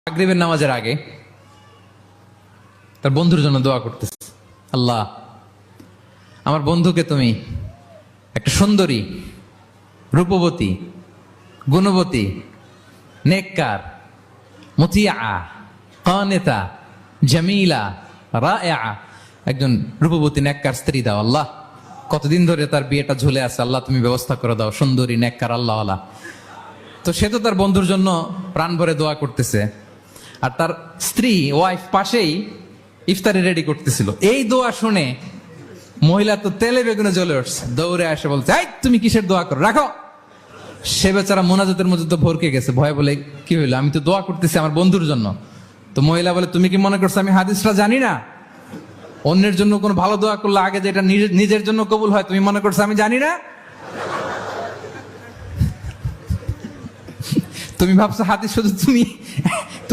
মাগরিবের নামাজের আগে তার বন্ধুর জন্য দোয়া করতেছে, আল্লাহ আমার বন্ধুকে তুমি একটা সুন্দরী, রূপবতী, গুণবতী, নেককার, মুতিয়া, কানেতা, জামিলা, রায়া, একজন রূপবতী নেককার স্ত্রী দাও আল্লাহ। কতদিন ধরে তার বিয়েটা ঝুলে আছে, আল্লাহ তুমি ব্যবস্থা করে দাও, সুন্দরী, নেককার, আল্লাহ আল্লাহ। তো সে তো তার বন্ধুর জন্য প্রাণ ভরে দোয়া করতেছে, আর তার স্ত্রী ওয়াইফ পাশেই ইফতারি রেডি করতেছিল। এই দোয়া শুনে মহিলা তো তেলে বেগুনে জ্বলে উঠছে, দৌড়ে আসে বলছে, এই তুমি কিসের দোয়া করো, রাখো। সে বেচারা মোনাজাতের মধ্যে তো ভরকে গেছে, ভয় বলে কি হইলো, আমি তো দোয়া করতেছি আমার বন্ধুর জন্য। তো মহিলা বলে, তুমি কি মনে করছো আমি হাদিসটা জানি না? অন্যের জন্য কোনো ভালো দোয়া করলে আগে যেটা নিজের জন্য কবুল হয়, তুমি মনে করছো আমি জানি না? তুমি ভাবছো হাদিস শুধু তুমি